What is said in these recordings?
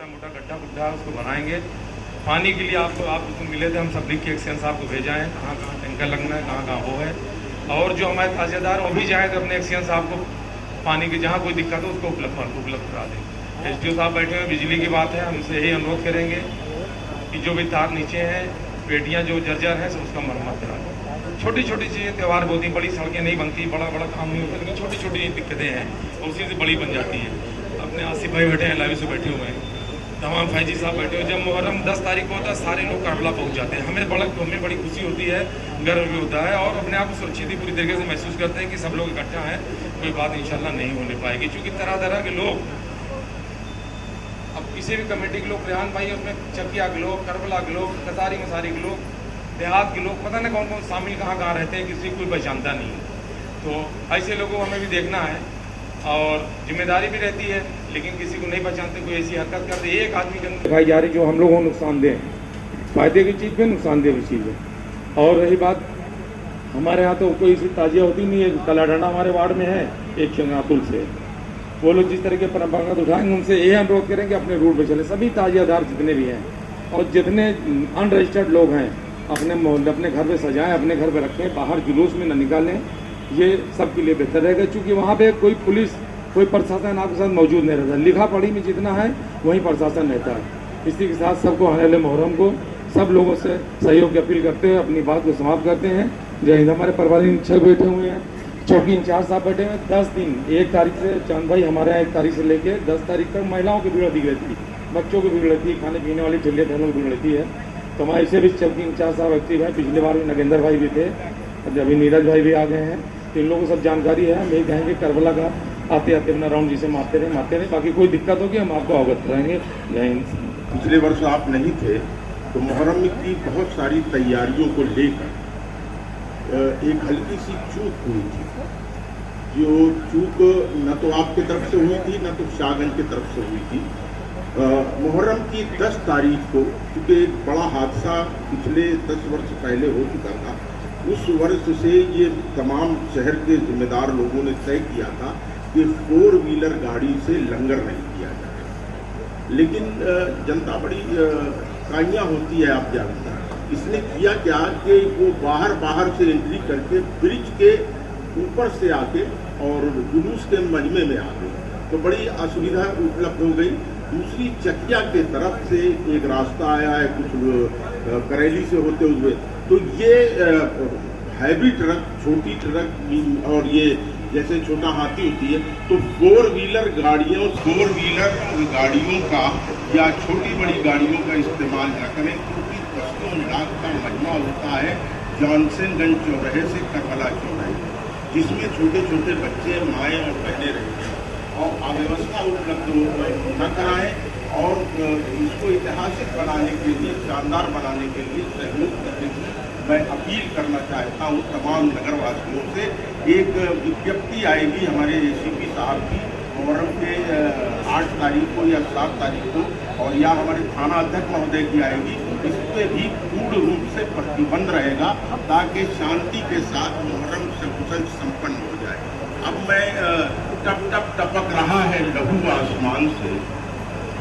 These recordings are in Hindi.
छोटा मोटा गड्ढा गुड्ढा उसको बनाएंगे। पानी के लिए आप मिले थे, हम सब लिख के एक्सचेंज साहब को भेजा है, कहाँ कहाँ टैंकर लगना है, कहाँ कहाँ वो है। और जो हमारे ताजेदार वो भी जाए तो अपने एक्सचेंज साहब को पानी की जहाँ कोई दिक्कत हो उसको उपलब्ध करा दें। एसडीओ साहब बैठे हुए, बिजली की बात है, हम उनसे यही अनुरोध करेंगे कि जो भी तार नीचे हैं, पेटियाँ जो जर्जर हैं, सब उसका मरम्मत करा दें। छोटी छोटी चीज़ें, त्यौहार बहुत ही बड़ी सड़कें नहीं बनती, बड़ा बड़ा काम नहीं होता, लेकिन छोटी छोटी दिक्कतें हैं और उसी से बड़ी बन जाती हैं। अपने आसिफ भाई बैठे हैं, लाइव से बैठे हुए हैं, तमाम फैजी साहब बैठे हुए। जब मुहर्रम 10 तारीख को होता है, सारे लोग करबला पहुंच जाते हैं। हमें बड़ी खुशी होती है, गर्व भी होता है और अपने आप को सुरक्षित ही पूरी तरीके से महसूस करते हैं कि सब लोग इकट्ठा हैं, कोई बात इंशाल्लाह नहीं होने पाएगी। क्योंकि तरह तरह के लोग, अब किसी भी कमेटी के लोग, रेहान भाई उसमें चकिया के लोग, करबला के लोग, कसारी मसारी के लोग, देहात के लोग, पता नहीं कौन कौन शामिल कहाँ कहाँ रहते हैं, किसी कोई पहचानता नहीं है। तो ऐसे लोगों को हमें भी देखना है और जिम्मेदारी भी रहती है, लेकिन किसी को नहीं पहचानते, कोई ऐसी हरकत करते एक आदमी के अंदर दिखाई जा रही जो हम लोगों को नुकसानदेह, फायदे की चीज़ पे नुकसानदेह भी चीज़ है। और रही बात, हमारे यहाँ तो कोई ऐसी ताजिया होती नहीं है। कलाडंडा हमारे वार्ड में है एक शंगापुल से, वो लोग जिस तरह के परंपरागत उठाएंगे, उनसे ये अनुरोध करेंगे अपने रूट पर चले। सभी ताजियादार जितने भी हैं और जितने अनरजिस्टर्ड लोग हैं, अपने मोहल्ले अपने घर पे सजाएं, अपने घर पे रखें, बाहर जुलूस में न निकालें। ये सबके लिए बेहतर रहेगा, क्योंकि वहाँ पे कोई पुलिस, कोई प्रशासन आपके साथ मौजूद नहीं रहता। लिखा पढ़ी में जितना है वहीं प्रशासन रहता है। इसी के साथ सबको आने वाले मुहर्रम को सब लोगों से सहयोग की अपील करते हुए अपनी बात को समाप्त करते हैं। जय हिंद। हमारे पारिवारिक निरीक्षक बैठे हुए हैं, चौकी इंचार्ज साहब बैठे हुए हैं। 10 दिन, 1 तारीख से चांद भाई हमारे यहाँ 1 तारीख से लेके 10 तारीख तक महिलाओं की भीड़ अधिक रहती है, बच्चों की भीड़ रहती है, खाने पीने वाली ठेले ठहलों की भीड़ रहती है। तो हमारे ऐसे भी चौकी इंचार्ज साहब एक्टिव है। पिछली बार भी नगेंद्र भाई भी थे, अभी नीरज भाई भी आ गए हैं। तो इन लोगों को सब जानकारी है। हम यही कहेंगे करबला का आते आते अपना राउंड जिसे मारते रहे। बाकी कोई दिक्कत होगी हम आपको अवगत कराएंगे। जय हिंद। पिछले वर्ष आप नहीं थे तो मुहर्रम की बहुत सारी तैयारियों को लेकर एक हल्की सी चूक हुई थी। जो चूक न तो आपकी तरफ से हुई थी, न तो शाहगंज की तरफ से हुई थी। मुहर्रम की 10 तारीख को, क्योंकि एक बड़ा हादसा पिछले 10 वर्ष पहले हो चुका था, उस वर्ष से ये तमाम शहर के जिम्मेदार लोगों ने तय किया था कि 4 व्हीलर गाड़ी से लंगर नहीं किया जाए। लेकिन जनता बड़ी काइयाँ होती है, आप जानते हैं। इसने किया क्या कि वो बाहर से एंट्री करके ब्रिज के ऊपर से आके और जुलूस के मजमे में आ गए, तो बड़ी असुविधा उपलब्ध हो गई। दूसरी चकिया के तरफ से एक रास्ता आया है, कुछ करेली से होते हुए, तो ये हैवी ट्रक, छोटी ट्रक और ये जैसे छोटा हाथी होती है, तो 4 व्हीलर गाड़ियों का या छोटी बड़ी गाड़ियों का इस्तेमाल न करें, क्योंकि 55 लाख का मजमा होता है जॉनसनगंज चौराहे से करबला चौराहे, जिसमें छोटे छोटे बच्चे, माएँ और बहनें रहते हैं। और अव्यवस्था उपलब्ध न कराएं और इसको ऐतिहासिक बनाने के लिए, शानदार बनाने के लिए सहयोग करने की मैं अपील करना चाहता हूँ तमाम नगरवासियों से। एक विज्ञप्ति आएगी हमारे एसीपी साहब की मुहर्रम के 8 तारीख को या 7 तारीख को, और या हमारे थाना अध्यक्ष महोदय की आएगी। इस पर भी पूर्ण रूप से प्रतिबंध रहेगा ताकि शांति के साथ मुहर्रम सकुशल संपन्न हो जाए। अब मैं टप टप टपक रहा है लहू आसमान से,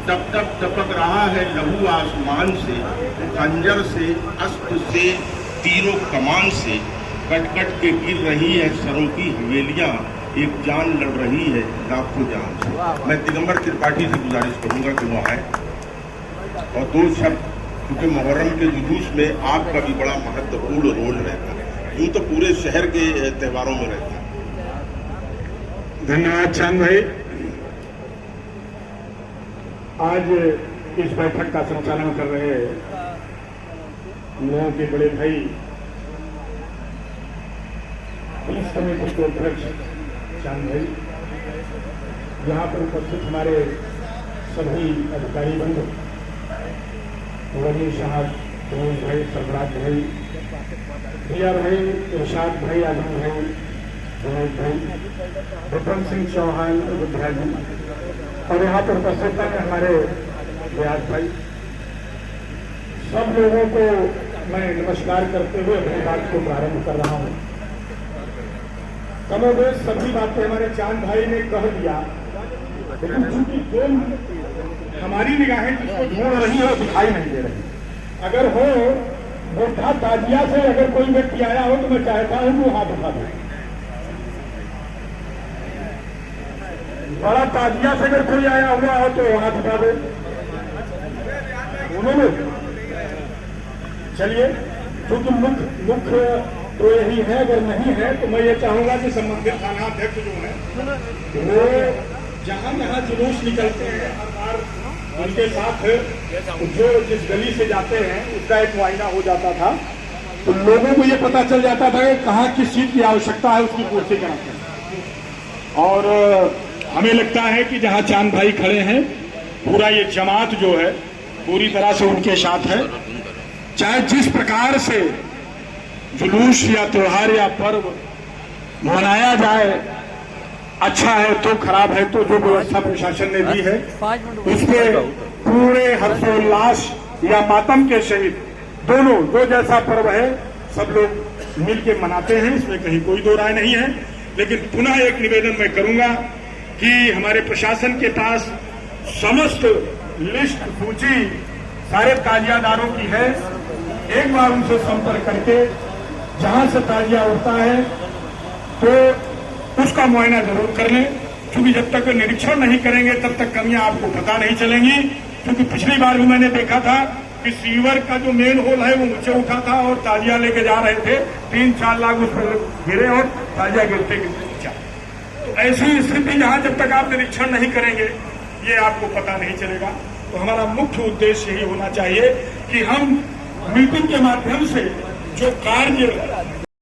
टप टप टपक रहा है लहू आसमान से, खंजर से, अस्त्र से, तीरों कमान से, कट कट के गिर रही है सरों की हवेलियां, एक जान लड़ रही है लाखों जान से। मैं दिगंबर त्रिपाठी से गुजारिश करूंगा कि वो आए और 2 शब्द, क्योंकि मुहर्रम के जुलूस में आपका भी बड़ा महत्वपूर्ण रोल रहता है, यूँ तो पूरे शहर के त्योहारों में रहता है। धन्यवाद चांद भाई। आज इस बैठक का संचालन कर रहे लोगों के बड़े भाई, पुलिस कमेटी के अध्यक्ष चांद भाई, यहाँ पर उपस्थित हमारे सभी अधिकारी बंधु, वजीर साहब, फिरोज भाई, सरफराज भाई, भैया भाई, इरशाद भाई, आजम भाई, विनोद भाई, विक्रम सिंह चौहान, विद्या जी, और यहाँ पर उपस्थित है हमारे व्यास भाई। सब लोगों को मैं नमस्कार करते हुए अपनी बात को प्रारंभ कर रहा हूँ। कमोबेश सभी बातें हमारे चांद भाई ने कह दिया, लेकिन चूंकि हमारी निगाहें जिसको ढूंढ रही है वो दिखाई नहीं दे रही। अगर हो गोठा ताजिया से अगर कोई व्यक्ति आया हो तो मैं चाहता हूं कि वो हाथ उठा दे। बड़ा ताजिया से अगर कोई आया हुआ हो तो हाथ उठा दे। उन्होंने चलिए, क्योंकि मुख्य तो यही है, अगर नहीं है तो मैं ये चाहूंगा कि संबंधित थानाध्यक्ष जो है वो जहां जहां जुलूस निकलते हैं हर बार उनके साथ जो जिस गली से जाते हैं उसका एक मुआयना हो जाता था, तो लोगों को ये पता चल जाता था कि कहाँ किस चीज की आवश्यकता है, उसकी पूर्ति कराते हैं। और हमें लगता है कि जहां चांद भाई खड़े हैं पूरा ये जमात जो है पूरी तरह से उनके साथ है। चाहे जिस प्रकार से जुलूस या त्योहार या पर्व मनाया जाए, अच्छा है तो खराब है तो, जो व्यवस्था प्रशासन ने दी है उसके पूरे हर्षोल्लास या मातम के सहित दोनों जो जैसा पर्व है सब लोग मिलकर मनाते हैं, इसमें कहीं कोई दो राय नहीं है। लेकिन पुनः एक निवेदन मैं करूंगा कि हमारे प्रशासन के पास समस्त लिस्ट सूची सारे ताजियादारों की है। एक बार उनसे संपर्क करके जहां से ताजिया उठता है तो उसका मुआयना जरूर कर लें, क्योंकि जब तक निरीक्षण नहीं करेंगे तब तक कमियां आपको पता नहीं चलेंगी। क्योंकि पिछली बार भी मैंने देखा था कि सीवर का जो मेन होल है वो नीचे उठा था और ताजिया लेके जा रहे थे, 3-4 लाख उस पर गिरे और ताजिया गिरते गिरते नीचा। तो ऐसी स्थिति जहां जब तक आप निरीक्षण नहीं करेंगे ये आपको पता नहीं चलेगा। तो हमारा मुख्य उद्देश्य यही होना चाहिए कि हम मीटिंग के माध्यम से जो कार्य